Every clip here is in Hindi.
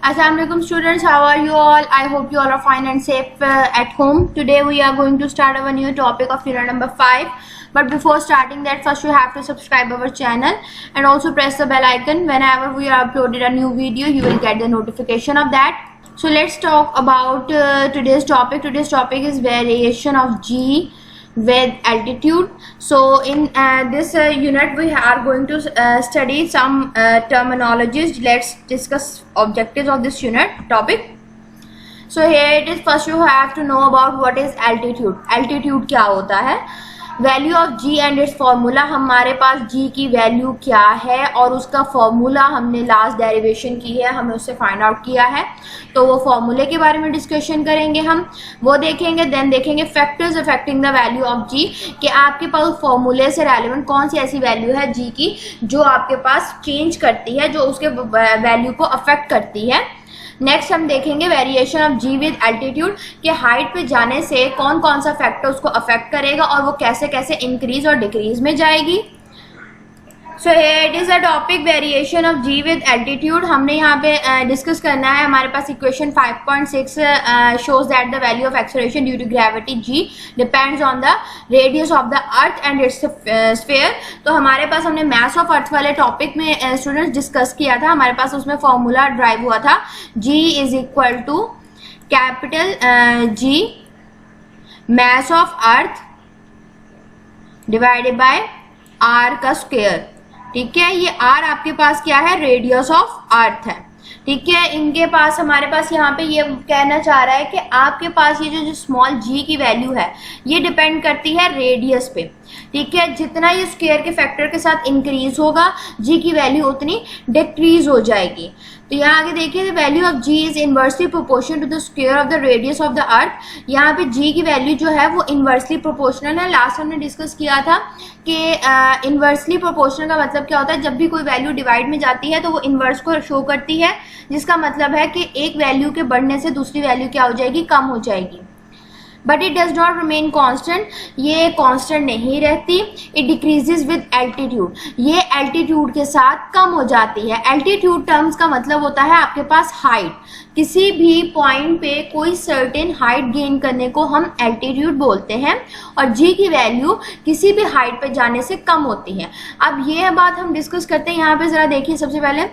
Assalamualaikum students, how are you all? I hope you all are fine and safe at home. Today we are going to start our new topic of unit number 5. But before starting that, first you have to subscribe our channel and also press the bell icon. Whenever we are uploaded a new video, you will get the notification of that. So let's talk about today's topic. Today's topic is variation of G with altitude. So in this unit we are going to study some terminologies. Let's discuss objectives of this unit topic. So here it is. First you have to know about what is altitude. Altitude क्या होता है, value of g and its formula. हमारे पास जी की वैल्यू क्या है और उसका फॉर्मूला हमने लास्ट डेरिवेशन की है, हमें उससे फाइंड आउट किया है. तो वो फॉर्मूले के बारे में डिस्कशन करेंगे, हम वो देखेंगे. देन देखेंगे factors affecting the value of G, कि आपके पास फॉर्मूले से रेलेवेंट कौन सी ऐसी वैल्यू है जी की जो आपके पास चेंज करती है, जो उसके वैल्यू को अफेक्ट करती है. नेक्स्ट हम देखेंगे variation of ji with altitude, कि हाइट पे जाने से कौन कौन सा फैक्टर उसको अफेक्ट करेगा और वो कैसे कैसे इंक्रीज और डिक्रीज में जाएगी. So it is a topic variation of ji with altitude. हमने यहाँ पे डिस्कस करना है. हमारे पास equation 5.6 shows that the value of acceleration due to gravity G depends on the radius of the earth and its sphere. तो हमारे पास हमने मास ऑफ अर्थ वाले टॉपिक में स्टूडेंट्स डिस्कस किया था. हमारे पास उसमें फॉर्मूला ड्राइव हुआ था, G is equal to capital G mass of earth divided by R का स्क्वायर. ठीक है, ये आर आपके पास क्या है, रेडियस ऑफ अर्थ है. ठीक है, इनके पास हमारे पास यहाँ पे ये कहना चाह रहा है कि आपके पास ये जो स्मॉल जी की वैल्यू है ये डिपेंड करती है रेडियस पे. ठीक है, जितना ये स्क्वायर के फैक्टर के साथ इंक्रीज होगा जी की वैल्यू उतनी डिक्रीज हो जाएगी. तो यहाँ आगे देखिए, the value of ji is inversely proportional to the square of the radius of the earth. यहाँ पे जी की वैल्यू जो है वो इनवर्सली प्रोपोर्शनल है. लास्ट हमने डिस्कस किया था कि इनवर्सली प्रोपोर्शनल का मतलब क्या होता है, जब भी कोई वैल्यू डिवाइड में जाती है तो वो इनवर्स को शो करती है, जिसका मतलब है कि एक वैल्यू के बढ़ने से दूसरी वैल्यू क्या हो जाएगी, कम हो जाएगी. But it does not remain constant, ये कॉन्स्टेंट नहीं रहती. इट डिक्रीजेज विद एल्टीट्यूड, ये एल्टीट्यूड के साथ कम हो जाती है. एल्टीट्यूड टर्म्स का मतलब होता है आपके पास हाइट. किसी भी पॉइंट पे कोई सर्टेन हाइट गेन करने को हम एल्टीट्यूड बोलते हैं, और जी की वैल्यू किसी भी हाइट पे जाने से कम होती है. अब ये बात हम डिस्कस करते हैं. यहाँ पे जरा देखिए, सबसे पहले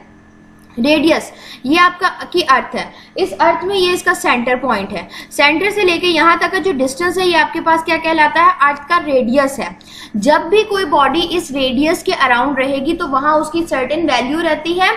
रेडियस, ये आपका की अर्थ है. इस अर्थ में ये इसका सेंटर पॉइंट है. सेंटर से लेके यहाँ तक का जो डिस्टेंस है ये आपके पास क्या कहलाता है, अर्थ का रेडियस है. जब भी कोई बॉडी इस रेडियस के अराउंड रहेगी तो वहाँ उसकी सर्टेन वैल्यू रहती है,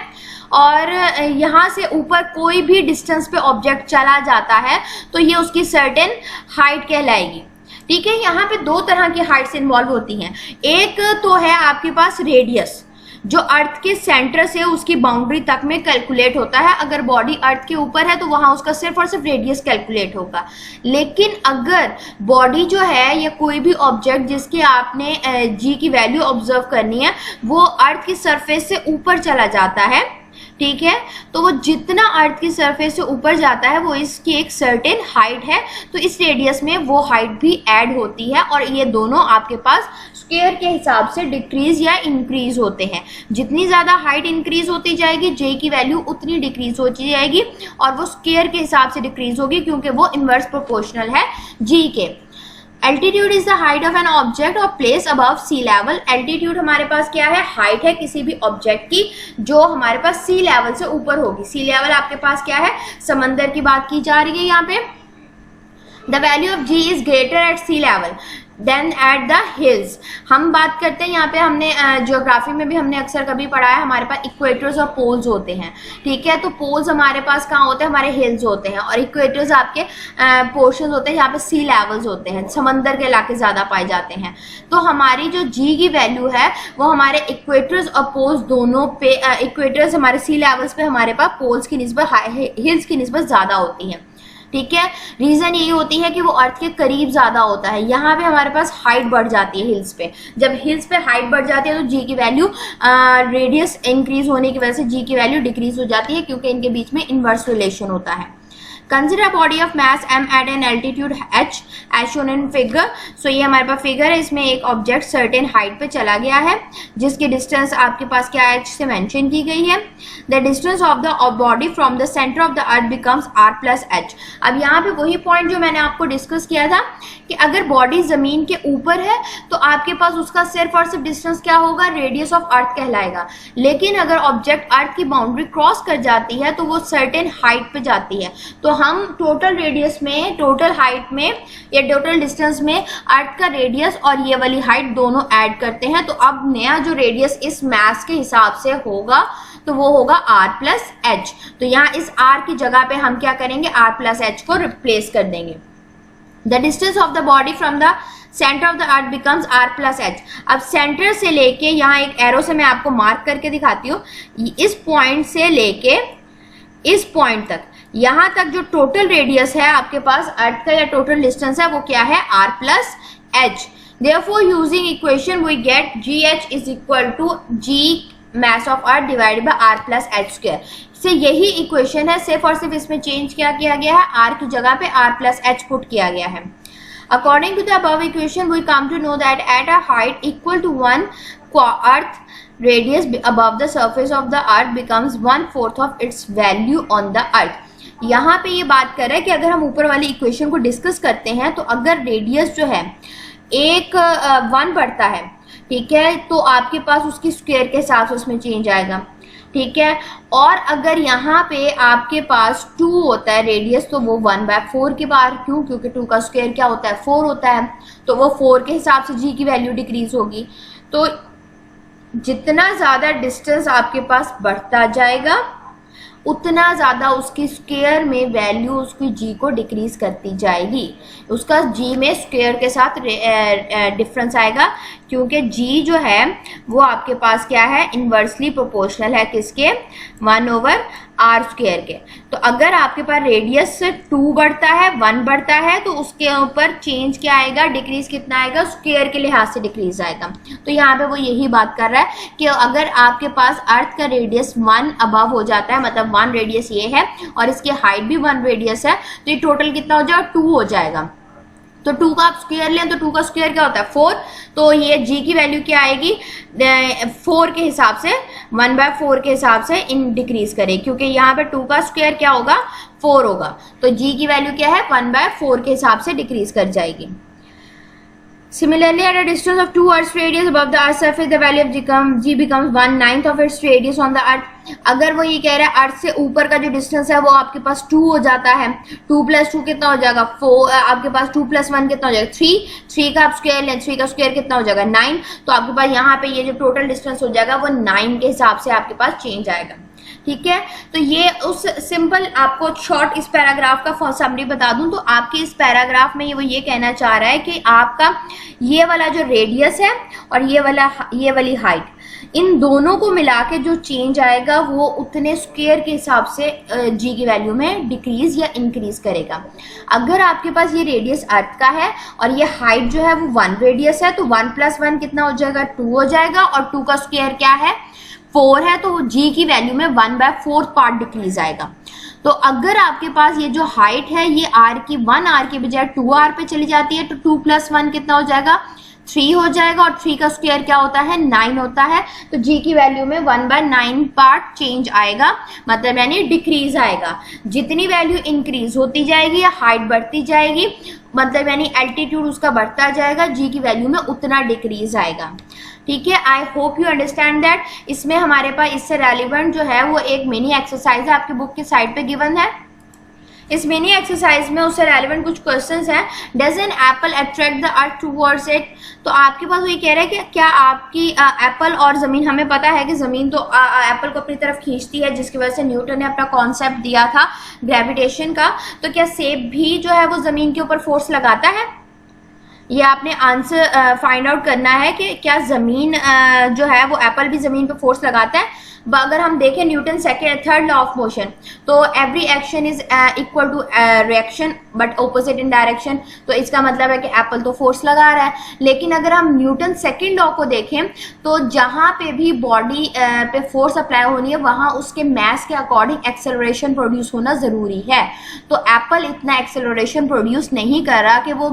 और यहाँ से ऊपर कोई भी डिस्टेंस पे ऑब्जेक्ट चला जाता है तो ये उसकी सर्टेन हाइट कहलाएगी. ठीक है, यहाँ पे दो तरह की हाइट्स इन्वॉल्व होती हैं. एक तो है आपके पास रेडियस, जो अर्थ के सेंटर से उसकी बाउंड्री तक में कैलकुलेट होता है. अगर बॉडी अर्थ के ऊपर है तो वहां उसका सिर्फ और सिर्फ रेडियस कैलकुलेट होगा. लेकिन अगर बॉडी जो है या कोई भी ऑब्जेक्ट जिसके आपने जी की वैल्यू ऑब्जर्व करनी है वो अर्थ की सरफेस से ऊपर चला जाता है, ठीक है, तो वो जितना अर्थ की सरफेस से ऊपर जाता है वो इसकी एक सर्टेन हाइट है, तो इस रेडियस में वो हाइट भी ऐड होती है, और ये दोनों आपके पास स्क्वायर के हिसाब से डिक्रीज या इंक्रीज होते हैं. जितनी ज़्यादा हाइट इंक्रीज होती जाएगी जे की वैल्यू उतनी डिक्रीज होती जाएगी, और वो स्क्वायर के हिसाब से डिक्रीज होगी क्योंकि वो इनवर्स प्रोपोर्शनल है जी के. Altitude is the height of an object और place above sea level. Altitude हमारे पास क्या है, हाइट है किसी भी ऑब्जेक्ट की जो हमारे पास सी लेवल से ऊपर होगी. सी लेवल आपके पास क्या है, समंदर की बात की जा रही है यहाँ पे. The value of ji is greater at sea level than at the hills. हम बात करते हैं यहाँ पे, हमने ज्योग्राफी में भी हमने अक्सर कभी पढ़ा है, हमारे पास इक्वेटर्स और पोल्स होते हैं. ठीक है, तो पोल्स हमारे पास कहाँ होते हैं, हमारे हिल्स होते हैं, और इक्वेटर्स आपके पोर्शंस होते हैं जहाँ पे सी लेवल्स होते हैं, समंदर के इलाके ज़्यादा पाए जाते हैं. तो हमारी जो जी की वैल्यू है वो हमारे इक्वेटर्स और पोल्स दोनों पे, इक्वेटर्स हमारे सी लेवल्स पे हमारे पास, पोल्स की निस्बत हिल्स की निस्बत ज़्यादा होती है. ठीक है, रीजन यही होती है कि वो अर्थ के करीब ज्यादा होता है. यहाँ पे हमारे पास हाइट बढ़ जाती है हिल्स पे. जब हिल्स पे हाइट बढ़ जाती है तो जी की वैल्यू रेडियस इंक्रीज होने की वजह से जी की वैल्यू डिक्रीज हो जाती है, क्योंकि इनके बीच में इनवर्स रिलेशन होता है. Consider body of mass m at an altitude h as shown in figure. So ये हमारे पास फिगर है, इसमें एक ऑब्जेक्ट सर्टेन हाइट पे चला गया है जिसकी डिस्टेंस आपके पास क्या h से मेंशन की गई है। The distance of the body from the centre of the earth becomes r plus h। अब यहाँ पे वही पॉइंट जो मैंने आपको डिस्कस किया था कि अगर बॉडी जमीन के ऊपर है तो आपके पास उसका सिर्फ और सिर्फ डिस्टेंस क्या होगा, रेडियस ऑफ अर्थ कहलाएगा। लेकिन अगर ऑब्जेक्ट अर्थ की बाउंड्री क्रॉस कर जाती है तो वो सर्टेन हाइट पे जाती है, तो हम टोटल रेडियस में, टोटल हाइट में या टोटल डिस्टेंस में अर्थ का रेडियस और ये वाली हाइट दोनों ऐड करते हैं। तो अब नया जो रेडियस इस मास के हिसाब से होगा तो वो होगा r प्लस एच। तो यहाँ इस r की जगह पे हम क्या करेंगे, r प्लस एच को रिप्लेस कर देंगे। The distance of the body from the centre of the earth becomes r plus H. अब सेंटर से लेके, यहाँ एक एरो से मैं आपको मार्क करके दिखाती हूँ, इस पॉइंट से लेके इस पॉइंट तक, यहाँ तक जो टोटल रेडियस है आपके पास अर्थ का या टोटल डिस्टेंस है वो क्या है, r plus H. Therefore, using equation we get gh is equal to g mass of earth divided by r plus h square। से यही इक्वेशन है, सिर्फ और सिर्फ इसमें चेंज क्या किया गया है, r की जगह पे r plus h पुट किया गया है। According to the above equation, we come to know that at a height equal to 1 earth radius above the surface of the earth becomes 1/4 of its value on the earth। यहाँ पे ये बात कर रहा है कि अगर हम ऊपर वाली इक्वेशन को डिस्कस करते हैं तो अगर रेडियस जो है एक 1 बढ़ता है, ठीक है, तो आपके पास उसकी स्क्वायर के हिसाब से उसमें चेंज आएगा, ठीक है। और अगर यहाँ पे आपके पास 2 होता है रेडियस तो वो 1/4 के बाहर, क्यों, क्योंकि 2 का स्क्वायर क्या होता है, 4 होता है, तो वो 4 के हिसाब से जी की वैल्यू डिक्रीज होगी। तो जितना ज़्यादा डिस्टेंस आपके पास बढ़ता जाएगा उतना ज़्यादा उसकी स्क्वायर में वैल्यू उसकी जी को डिक्रीज करती जाएगी, उसका जी में स्क्वायर के साथ डिफरेंस आएगा, क्योंकि जी जो है वो आपके पास क्या है, इन्वर्सली प्रोपोर्शनल है किसके, 1/r स्क्वायर के। तो अगर आपके पास रेडियस से 2 बढ़ता है, 1 बढ़ता है, तो उसके ऊपर चेंज क्या आएगा, डिक्रीज कितना आएगा, स्क्वायर के लिहाज से डिक्रीज आएगा। तो यहाँ पे वो यही बात कर रहा है कि अगर आपके पास अर्थ का रेडियस 1 अबव हो जाता है, मतलब 1 रेडियस ये है और इसकी हाइट भी 1 रेडियस है, तो ये टोटल कितना हो जाएगा, 2 हो जाएगा। तो 2 का आप स्क्वायर लें तो 2 का स्क्वायर क्या होता है, 4। तो ये g की वैल्यू क्या आएगी, 4 के हिसाब से, 1/4 के हिसाब से इन डिक्रीज करे, क्योंकि यहाँ पे 2 का स्क्वायर क्या होगा, 4 होगा। तो g की वैल्यू क्या है, 1/4 के हिसाब से डिक्रीज कर जाएगी। Similarly, at a distance of 2 Earth's radius above the Earth's surface, the value of g becomes 1/9 of its radius on the Earth। अगर वो ये कह रहा है अर्थ से ऊपर का जो डिस्टेंस है वो आपके पास 2 हो जाता है, 2 + 2 कितना हो जाएगा, 4। आपके पास 2 + 1 कितना हो जाएगा, 3 का आप स्क्वायर लें, 3 का स्क्वायर कितना हो जाएगा, 9। तो आपके पास यहाँ पे ये जो टोटल डिस्टेंस हो जाएगा वो 9 के हिसाब से आपके पास चेंज आएगा, ठीक है। तो ये उस सिंपल आपको शॉर्ट इस पैराग्राफ का समरी बता दूं तो आपके इस पैराग्राफ में वो ये कहना चाह रहा है कि आपका ये वाला जो रेडियस है और ये वाली हाइट, इन दोनों को मिला के जो चेंज आएगा वो उतने स्क्वायर के हिसाब से जी की वैल्यू में डिक्रीज या इंक्रीज करेगा। अगर आपके पास ये रेडियस अर्थ का है और ये हाइट जो है वो 1 रेडियस है तो 1 + 1 कितना हो जाएगा, 2 हो जाएगा, और 2 का स्क्वायर क्या है, 4 है, तो जी की वैल्यू में 1/4 पार्ट डिक्रीज आएगा। तो अगर आपके पास ये जो हाइट है ये r की 1r के बजाय 2r पे चली जाती है तो 2 + 1 कितना हो जाएगा, 3 हो जाएगा, और 3 का स्क्वायर क्या होता है, 9 होता है। तो जी की वैल्यू में 1/9 पार्ट चेंज आएगा, मतलब यानी डिक्रीज आएगा। जितनी वैल्यू इंक्रीज होती जाएगी या हाइट बढ़ती जाएगी, मतलब यानी एल्टीट्यूड उसका बढ़ता जाएगा, जी की वैल्यू में उतना डिक्रीज आएगा, ठीक है। I hope you understand that. इसमें हमारे पास इससे रेलिवेंट जो है वो एक मिनी एक्सरसाइज है, आपकी बुक की साइड पे गिवन है। इस मिनी एक्सरसाइज में उससे रेलिवेंट कुछ क्वेश्चंस हैं। Does an apple attract the earth towards it. तो आपके पास वो ये कह रहा है कि क्या आपकी एप्पल और ज़मीन, हमें पता है कि ज़मीन तो एप्पल को अपनी तरफ खींचती है, जिसकी वजह से न्यूटन ने अपना कॉन्सेप्ट दिया था ग्रेविटेशन का। तो क्या सेब भी जो है वो ज़मीन के ऊपर फोर्स लगाता है? ये आपने आंसर फाइंड आउट करना है कि क्या ज़मीन जो है वो एप्पल भी ज़मीन पे फोर्स लगाता है। अगर हम देखें Newton second third law of motion, तो every action is equal to reaction but opposite in direction. तो इसका मतलब है कि एप्पल तो फोर्स लगा रहा है, लेकिन अगर हम न्यूटन सेकेंड लॉ को देखें तो जहां पे भी बॉडी पे फोर्स अप्लाई होनी है वहां उसके मास के अकॉर्डिंग एक्सेलरेशन प्रोड्यूस होना जरूरी है। तो एप्पल इतना एक्सेलरेशन प्रोड्यूस नहीं कर रहा कि वो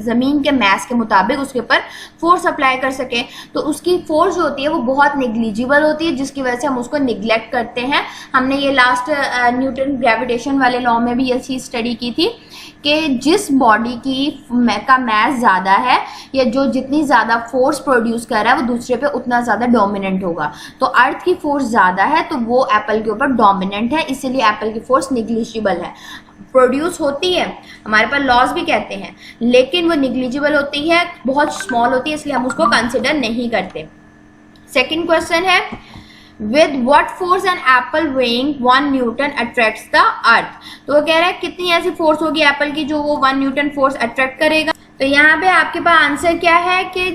जमीन के मास के मुताबिक उसके ऊपर फोर्स अप्लाई कर सके, तो उसकी फोर्स जो होती है वो बहुत नेग्लिजिबल होती है, जिसकी वजह से हम उसको निगलेक्ट करते हैं। हमने ये लास्ट न्यूटन ग्रेविटेशन वाले लॉ में भी ये चीज स्टडी की थी कि जिस बॉडी का मास ज़्यादा है या जो जितनी ज़्यादा फोर्स प्रोड्यूस कर रहा है वो दूसरे पे उतना ज़्यादा डोमिनेंट होगा। तो अर्थ की फोर्स ज़्यादा है तो वो एप्पल के ऊपर डोमिनेंट है, इसीलिए एप्पल की फोर्स निग्लिजिबल है। प्रोड्यूस होती है, हमारे पास लॉज भी कहते हैं, लेकिन वो निग्लिजिबल होती है, बहुत स्मॉल होती है, इसलिए हम उसको कंसिडर नहीं करते। सेकेंड क्वेश्चन है, With what force an apple weighing 1 Newton attracts the earth? तो वो कह रहा है कितनी ऐसी फोर्स होगी एप्पल की जो वो 1 न्यूटन फोर्स अट्रैक्ट करेगा। तो यहाँ पे आपके पास आंसर क्या है कि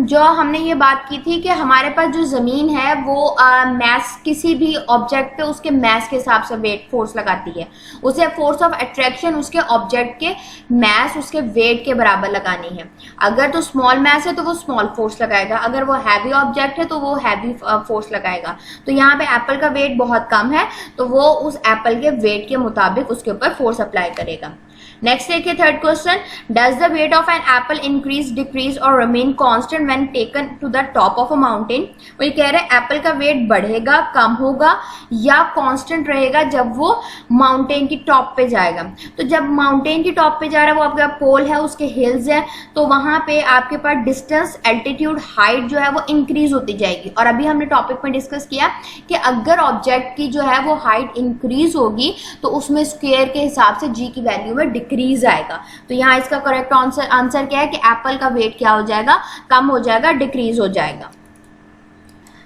जो हमने ये बात की थी कि हमारे पास जो ज़मीन है वो मैस किसी भी ऑब्जेक्ट पे उसके मैस के हिसाब से वेट फोर्स लगाती है, उसे फोर्स ऑफ अट्रैक्शन उसके ऑब्जेक्ट के मैस उसके वेट के बराबर लगानी है। अगर तो स्मॉल मैस है तो वो स्मॉल फोर्स लगाएगा, अगर वो हैवी ऑब्जेक्ट है तो वो हैवी फोर्स लगाएगा। तो यहाँ पे एप्पल का वेट बहुत कम है तो वो उस एप्पल के वेट के मुताबिक उसके ऊपर फोर्स अप्लाई करेगा। नेक्स्ट देखिए third question, does the weight of an apple increase decrease और remain constant when taken to the top of a mountain? वो ये कह रहे हैं एप्पल का वेट बढ़ेगा, कम होगा या कांस्टेंट रहेगा जब वो माउंटेन की टॉप पे जाएगा। तो जब माउंटेन की टॉप पे जा रहा है वो आपका पोल है, उसके हिल्स है, तो वहां पे आपके पास डिस्टेंस, एल्टीट्यूड, हाइट जो है वो इंक्रीज होती जाएगी। और अभी हमने टॉपिक में डिस्कस किया कि अगर ऑब्जेक्ट की जो है वो हाइट इंक्रीज होगी तो उसमें स्क्वायर के हिसाब से जी की वैल्यू में डिक्रीज आएगा। तो यहाँ इसका करेक्ट आंसर क्या है कि एप्पल का वेट क्या हो जाएगा, कम हो जाएगा, डिक्रीज हो जाएगा।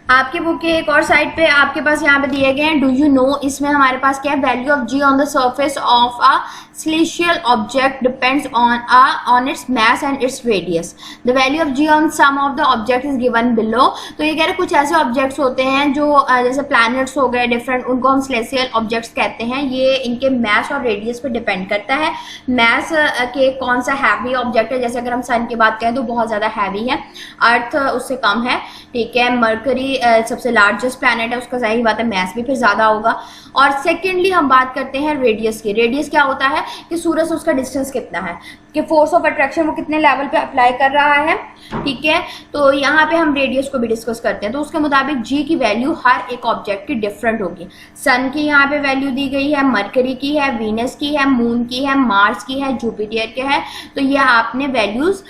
आपके बुक के एक और साइड पे आपके पास यहाँ पे दिए गए हैं, डू यू नो, इसमें हमारे पास क्या है, value of g on the surface of a celestial object depends on its mass and its radius. The value of g on some of the object is given below. तो ये कह रहे कुछ ऐसे ऑब्जेक्ट्स होते हैं जो जैसे प्लैनेट्स हो गए डिफरेंट, उनको हम सेलेस्टियल ऑब्जेक्ट्स कहते हैं। ये इनके मास और रेडियस पे डिपेंड करता है। मास के कौन सा हैवी ऑब्जेक्ट है, जैसे अगर हम सन की बात करें तो बहुत ज़्यादा हैवी है, अर्थ उससे कम है, ठीक है। मरकरी सबसे लार्जेस्ट प्लैनेट है, उसका जाहिर बात है मास भी फिर ज़्यादा होगा। और सेकेंडली हम बात करते हैं रेडियस की। रेडियस क्या होता है कि सूरज से उसका डिस्टेंस कितना है, कि फोर्स ऑफ अट्रैक्शन वो कितने लेवल पे अप्लाई कर रहा है, ठीक है। तो यहाँ पे हम रेडियस को भी डिस्कस करते हैं। तो उसके मुताबिक जी की वैल्यू हर एक ऑब्जेक्ट की डिफरेंट होगी। सन की यहाँ पे वैल्यू दी गई है, मरकरी की है, वीनस की है, मून की है, मार्स की है, जुपिटर के है। तो ये आपने वैल्यूज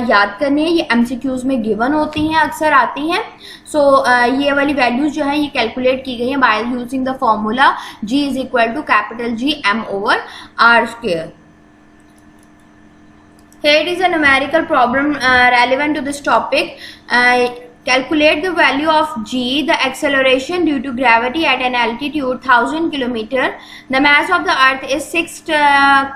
याद करनी है, ये एमसीक्यूज में गिवन होती हैं, अक्सर आती हैं। सो ये वाली वैल्यूज जो है ये कैलकुलेट की गई है by using the formula g is equal to capital G M over R square. Here it is a numerical problem relevant to this topic. Calculate the value of g, the acceleration due to gravity at an altitude 1000 km. The mass of the earth is 6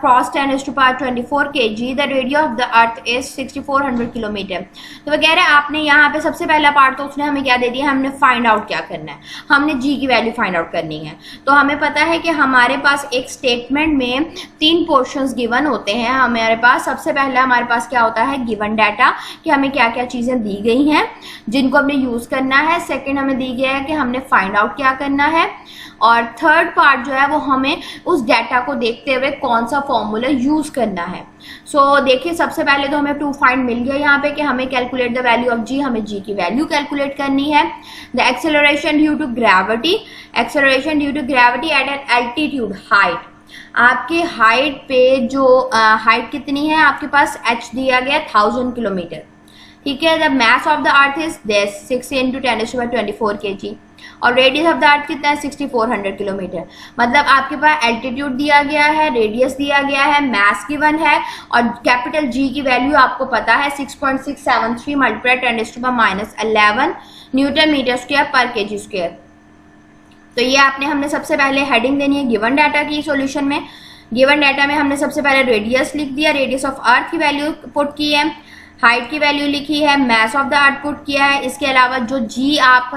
cross 10 raised to power 24 kg. The radius of the earth is 6400 km. तो वो कह रहे हैं आपने यहाँ पे सबसे पहला पार्ट तो उसने हमें क्या दे दिया, हमने फाइंड आउट क्या करना है, हमने g की वैल्यू फाइंड आउट करनी है। तो हमें पता है कि हमारे पास एक स्टेटमेंट में 3 पोर्शंस गिवन होते हैं। हमारे पास सबसे पहला हमारे पास क्या होता है, गिवन डाटा, कि हमें क्या क्या चीज़ें दी गई हैं जिनको हमने यूज करना है। सेकंड हमें दी गया है कि हमने फाइंड आउट क्या करना है। और थर्ड पार्ट जो है वो हमें उस डाटा को देखते हुए कौन सा फॉर्मूला यूज करना है। सो देखिए सबसे पहले तो हमें टू फाइंड मिल गया यहाँ पे कि हमें calculate the value of G, हमें जी की वैल्यू कैलकुलेट करनी है। The acceleration due to gravity, acceleration due to gravity at an altitude, height, आपके हाइट पे जो हाइट कितनी है आपके पास, h दिया गया 1000 किलोमीटर, ठीक है। The mass of the earth is this 6 × 10⁻24 kg और रेडियस ऑफ द अर्थ कितना है 6400 किलोमीटर। मतलब आपके पास एल्टीट्यूड दिया गया है, रेडियस दिया गया है, मास गिवन है और कैपिटल जी की वैल्यू आपको पता है 6.673 × 10⁻11 न्यूटन मीटर स्क्वायर पर केजी स्क्वायर। तो ये हमने सबसे पहले हेडिंग देनी है गिवन डाटा की सॉल्यूशन में। गिवन डाटा में हमने सबसे पहले रेडियस लिख दिया, रेडियस ऑफ अर्थ की वैल्यू पुट की है, हाइट की वैल्यू लिखी है, mass of the earth put किया है, इसके अलावा जो जी आप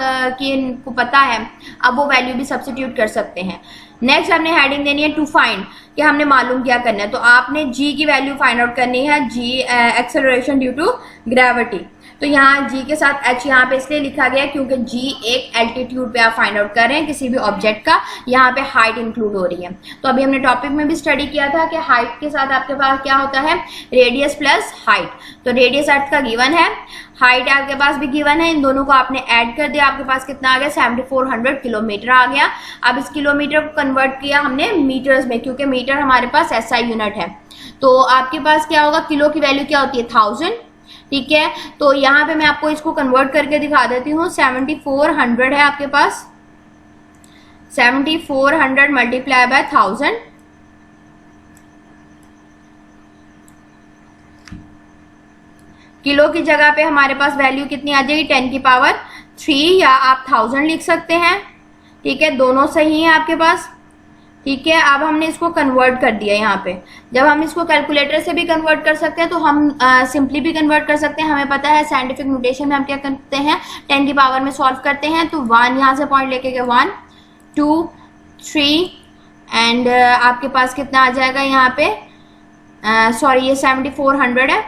को पता है अब वो वैल्यू भी सब्स्टिट्यूट कर सकते हैं। नेक्स्ट हमने हेडिंग देनी है टू फाइंड, कि हमने मालूम क्या करना है, तो आपने जी की वैल्यू फाइंड आउट करनी है, जी एक्सेलरेशन ड्यू टू ग्रेविटी। तो यहाँ जी के साथ एच यहाँ पे इसलिए लिखा गया क्योंकि जी एक एल्टीट्यूड पे आप फाइंड आउट कर रहे हैं किसी भी ऑब्जेक्ट का, यहाँ पे हाइट इंक्लूड हो रही है। तो अभी हमने टॉपिक में भी स्टडी किया था कि हाइट के साथ आपके पास क्या होता है, रेडियस प्लस हाइट। तो रेडियस अर्थ का गिवन है, हाइट आपके पास भी गिवन है, इन दोनों को आपने ऐड कर दिया, आपके पास कितना आ गया 7400 किलोमीटर आ गया। अब इस किलोमीटर को कन्वर्ट किया हमने मीटर्स में, क्योंकि मीटर हमारे पास SI यूनिट है। तो आपके पास क्या होगा, किलो की वैल्यू क्या होती है 1000, ठीक है। तो यहाँ पे मैं आपको इसको कन्वर्ट करके दिखा देती हूँ। 7400 है आपके पास, 7400 मल्टीप्लाई बाय 1000, किलो की जगह पे हमारे पास वैल्यू कितनी आ जाएगी 10 की पावर 3, या आप 1000 लिख सकते हैं, ठीक है, दोनों सही है आपके पास, ठीक है। अब हमने इसको कन्वर्ट कर दिया यहाँ पे, जब हम इसको कैलकुलेटर से भी कन्वर्ट कर सकते हैं तो हम सिंपली भी कन्वर्ट कर सकते हैं। हमें पता है साइंटिफिक नोटेशन में हम क्या करते हैं, 10 की पावर में सॉल्व करते हैं, तो 1 यहाँ से पॉइंट लेके गए 1 2 3 एंड आपके पास कितना आ जाएगा यहाँ पे, सॉरी ये 7400 है,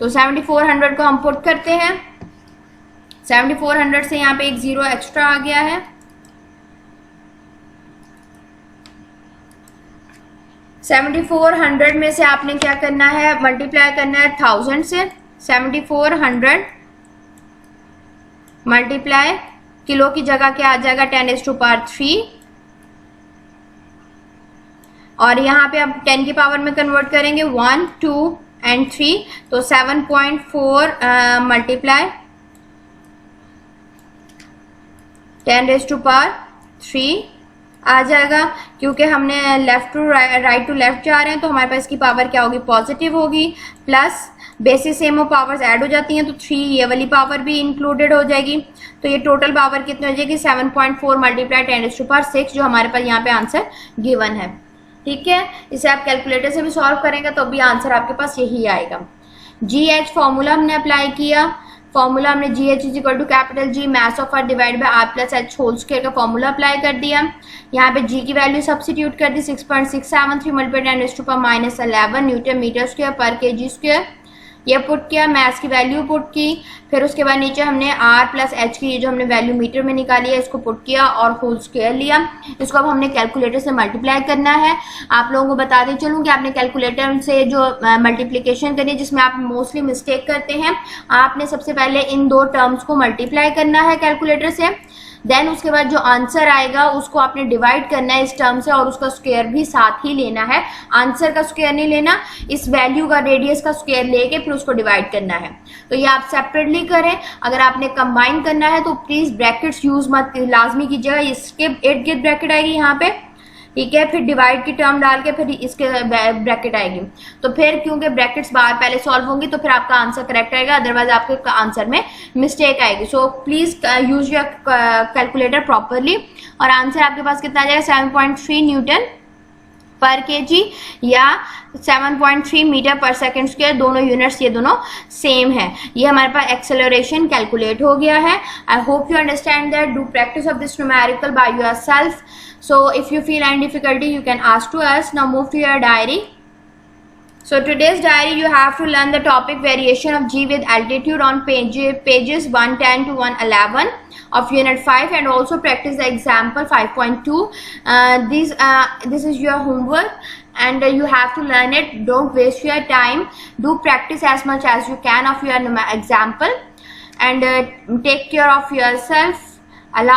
तो 7400 को हम पुट करते हैं, 7400 से यहाँ पे एक 0 एक्स्ट्रा आ गया है, 7400 में से आपने क्या करना है, मल्टीप्लाई करना है 1000 से। 7400 मल्टीप्लाई, किलो की जगह क्या आ जाएगा 10⁻³ और यहाँ पे अब 10 की पावर में कन्वर्ट करेंगे 1 2 एंड 3, तो 7.4 मल्टीप्लाई 10⁻³ आ जाएगा। क्योंकि हमने left to right to left जा रहे हैं तो हमारे पास इसकी पावर क्या होगी, पॉजिटिव होगी, plus basis same powers add हो जाती हैं तो 3 ये वाली पावर भी इंक्लूडेड हो जाएगी। तो ये टोटल पावर कितनी हो जाएगी 7.4 मल्टीप्लाई 10⁻⁶, जो हमारे पास यहाँ पे आंसर गिवन है, ठीक है। इसे आप कैलकुलेटर से भी सॉल्व करेंगे तो भी आंसर आपके पास यही आएगा। GH फॉर्मूला हमने अप्लाई किया, फॉर्मूला हमने GH is equal to capital G mass of earth divide by R plus H whole square का फॉर्मूला अप्लाई कर दिया। यहाँ पे G की वैल्यू सब्स्टिट्यूट कर दी 6.673 multiply 10⁻11 newton metre square per kg square, ये पुट किया, मैथ्स की वैल्यू पुट की, फिर उसके बाद नीचे हमने R प्लस H की जो हमने वैल्यू मीटर में निकाली है इसको पुट किया और होल स्क्वायर लिया। इसको अब हमने कैलकुलेटर से मल्टीप्लाई करना है। आप लोगों को बताते चलूँ कि आपने कैलकुलेटर से जो मल्टीप्लिकेशन करी है जिसमें आप मोस्टली मिस्टेक करते हैं, आपने सबसे पहले इन दो टर्म्स को मल्टीप्लाई करना है कैलकुलेटर से, देन उसके बाद जो आंसर आएगा उसको आपने डिवाइड करना है इस टर्म से और उसका स्क्वायर भी साथ ही लेना है। आंसर का स्क्वायर नहीं लेना, इस वैल्यू का रेडियस का स्क्वायर लेके फिर उसको डिवाइड करना है। तो ये आप सेपरेटली करें। अगर आपने कंबाइन करना है तो प्लीज ब्रैकेट्स यूज मत लाजमी कीजिएगा, इसके इर्द गिर्द ब्रैकेट आएगी यहाँ पे, ठीक है, फिर डिवाइड की टर्म डाल के फिर इसके ब्रैकेट आएगी। तो फिर क्योंकि ब्रैकेट्स बाहर पहले सॉल्व होंगी तो फिर आपका आंसर करेक्ट आएगा, अदरवाइज आपके आंसर में मिस्टेक आएगी। So please use your calculator properly और आंसर आपके पास कितना आ जाएगा 7.3 न्यूटन पर kg या 7.3 मीटर पर सेकेंड स्क्वायर, दोनों यूनिट्स ये दोनों सेम है। ये हमारे पास एक्सेलरेशन कैलकुलेट हो गया है। I hope you understand that. Do practice of this numerical by yourself. So if you feel any difficulty you can ask to us. Now move to your diary. So today's diary you have to learn the topic variation of G with altitude on pages 110 to 111 of unit 5 and also practice the example 5.2. This is your homework and you have to learn it. Don't waste your time. Do practice as much as you can of your example and take care of yourself. Allah